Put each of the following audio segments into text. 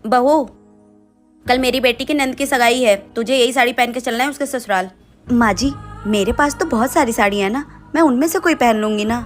बहू, कल मेरी बेटी की नंद की सगाई है, तुझे यही साड़ी पहन के चलना है उसके ससुराल। माँ जी, मेरे पास तो बहुत सारी साड़ियाँ हैं ना, मैं उनमें से कोई पहन लूंगी ना।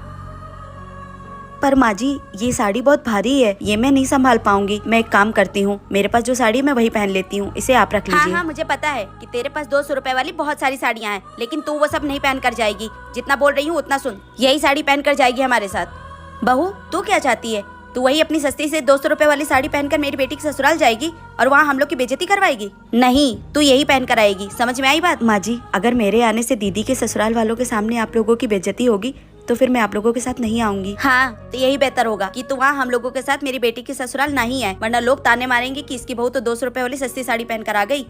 पर माँ जी, ये साड़ी बहुत भारी है, ये मैं नहीं संभाल पाऊंगी। मैं एक काम करती हूँ, मेरे पास जो साड़ी है मैं वही पहन लेती हूँ, इसे आप रख लीजिए। हाँ, मुझे पता है कि तेरे पास 200 रुपए वाली बहुत सारी साड़ियाँ हैं, लेकिन तू वो सब नहीं पहन कर जाएगी। जितना बोल रही हूँ उतना सुन, यही साड़ी पहन कर जाएगी हमारे साथ। बहू, तू क्या चाहती है? तू वही अपनी सस्ती से 200 रुपए वाली साड़ी पहनकर मेरी बेटी के ससुराल जाएगी और वहाँ हम लोग की बेइज्जती करवाएगी? नहीं, तू यही पहन कर आएगी। समझ में आई बात? माँ जी, अगर मेरे आने से दीदी के ससुराल वालों के सामने आप लोगों की बेइज्जती होगी तो फिर मैं आप लोगों के साथ नहीं आऊंगी। हाँ, तो यही बेहतर होगा कि तू वहाँ हम लोगों के साथ मेरी बेटी के ससुराल नहीं आए, वरना लोग ताने मारेंगे कि इसकी बहू तो 200 रुपए वाली सस्ती साड़ी पहन कर आ गई।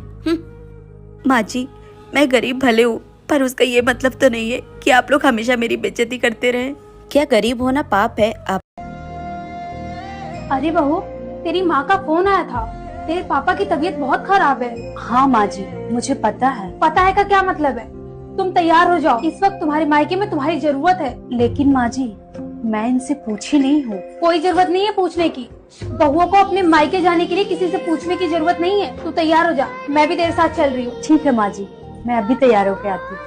माँ जी, मैं गरीब भले हूँ, पर उसका ये मतलब तो नहीं है कि आप लोग हमेशा मेरी बेइज्जती करते रहे। क्या गरीब होना पाप है? आप अरे बहू, तेरी माँ का फोन आया था, तेरे पापा की तबीयत बहुत खराब है। हाँ माँ जी, मुझे पता है। पता है का क्या मतलब है? तुम तैयार हो जाओ, इस वक्त तुम्हारे मायके में तुम्हारी जरूरत है। लेकिन माँ जी, मैं इनसे पूछी नहीं हूँ। कोई जरूरत नहीं है पूछने की। बहुओं को अपने मायके जाने के लिए किसी से पूछने की जरूरत नहीं है। तू तैयार हो जा, मैं भी तेरे साथ चल रही हूँ। ठीक है माँ जी, मैं अभी तैयार होके आती हूँ।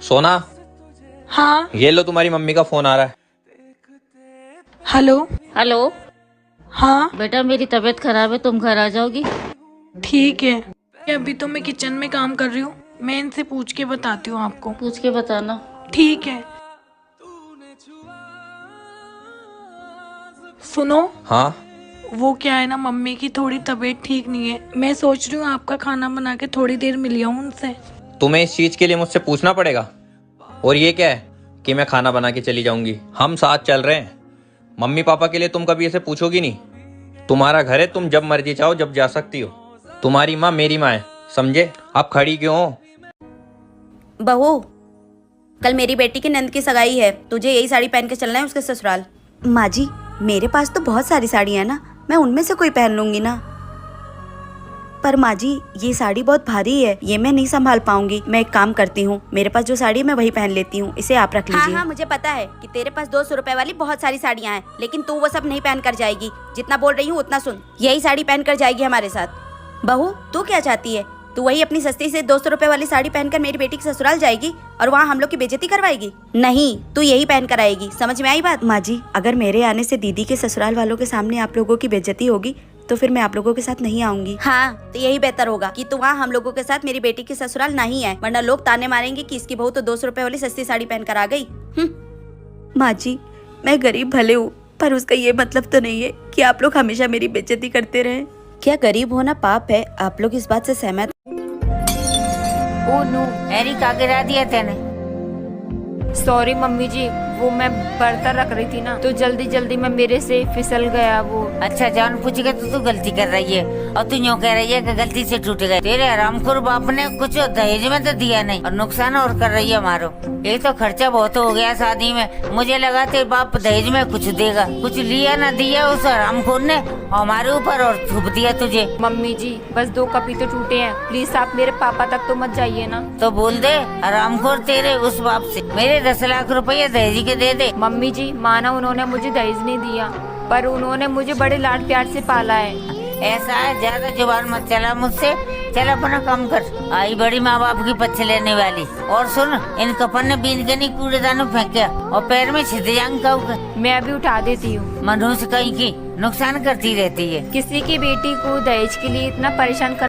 सोना, हाँ। ये लो तुम्हारी मम्मी का फोन आ रहा है। हेलो। हेलो। हाँ बेटा, मेरी तबीयत खराब है, तुम घर आ जाओगी? ठीक है, अभी तो मैं किचन में काम कर रही हूँ, मैं इनसे पूछ के बताती हूँ आपको। पूछ के बताना। ठीक है। सुनो। हाँ। वो क्या है ना, मम्मी की थोड़ी तबीयत ठीक नहीं है, मैं सोच रही हूँ आपका खाना बना के थोड़ी देर मिल आऊँ उनसे। तुम्हें इस चीज के लिए मुझसे पूछना पड़ेगा? और ये क्या है कि मैं खाना बना के चली जाऊंगी? हम साथ चल रहे हैं। मम्मी पापा के लिए तुम कभी ऐसे पूछोगी नहीं। तुम्हारा घर है, तुम जब मर्जी चाहो जब जा सकती हो। तुम्हारी माँ मेरी माँ है, समझे? आप खड़ी क्यों हो? बहू, कल मेरी बेटी की नंद की सगाई है, तुझे यही साड़ी पहन के चलना है उसके ससुराल। माँ जी, मेरे पास तो बहुत सारी साड़ियाँ हैं ना, मैं उनमें से कोई पहन लूंगी ना। पर माँ जी, ये साड़ी बहुत भारी है, ये मैं नहीं संभाल पाऊंगी। मैं एक काम करती हूँ, मेरे पास जो साड़ी है मैं वही पहन लेती हूँ, इसे आप रख लीजिए। हाँ, मुझे पता है कि तेरे पास 200 रुपए वाली बहुत सारी साड़ियाँ हैं, लेकिन तू वो सब नहीं पहन कर जाएगी। जितना बोल रही हूँ उतना सुन, यही साड़ी पहन कर जाएगी हमारे साथ। बहू, तू क्या चाहती है? तू वही अपनी सस्ती से 200 रुपए वाली साड़ी पहनकर मेरी बेटी के ससुराल जाएगी और वहाँ हम लोग की बेइज्जती करवाएगी? नहीं, तू यही पहन कर आएगी। समझ में आई बात? माँ जी, अगर मेरे आने से दीदी के ससुराल वालों के सामने आप लोगों की बेइज्जती होगी तो फिर मैं आप लोगों के साथ नहीं आऊंगी। हाँ, तो यही बेहतर होगा कि तू वहाँ हम लोगों के साथ मेरी बेटी के ससुराल नहीं आए, वरना लोग ताने मारेंगे कि इसकी बहू तो 200 रुपए वाली सस्ती साड़ी पहन कर आ गई। माँ जी, मैं गरीब भले हूँ, पर उसका ये मतलब तो नहीं है कि आप लोग हमेशा मेरी बेइज्जती करते रहे। क्या गरीब होना पाप है? आप लोग इस बात से सहमत? ओ नो, एरिक आगे गिरा दिया तेने। सॉरी मम्मी जी, वो मैं बर्तन रख रही थी ना, तो जल्दी जल्दी में मेरे से फिसल गया वो। अच्छा, जान पूछ के तू गलती कर रही है और तू यूँ कह रही है कि गलती से टूट गए। तेरे हरामखोर बाप ने कुछ दहेज में तो दिया नहीं और नुकसान और कर रही है हमारो। ये तो खर्चा बहुत हो गया शादी में, मुझे लगा तेरे बाप दहेज में कुछ देगा, कुछ लिया ना दिया उस हरामखोर ने हमारे ऊपर और थूप दिया तुझे। मम्मी जी, बस 2 कप ही तो टूटे हैं, प्लीज आप मेरे पापा तक तो मत जाइए ना। तो बोल दे हरामखोर तेरे उस बाप से मेरे 10 लाख रुपए दहेज के दे दे। मम्मी जी, माना उन्होंने मुझे दहेज नहीं दिया, पर उन्होंने मुझे बड़े लाड प्यार से पाला है। ऐसा है, ज्यादा जुबान मत चला मुझसे, चल अपना काम कर। आई बड़ी माँ बाप की पच्छ लेने वाली। और सुन, इन कपन ने बीन के नहीं कूड़ेदान में फेंका और पैर में छिदयांग का। मैं अभी उठा देती हूँ। मनुष्य कहीं की नुकसान करती रहती है। किसी की बेटी को दहेज के लिए इतना परेशान कर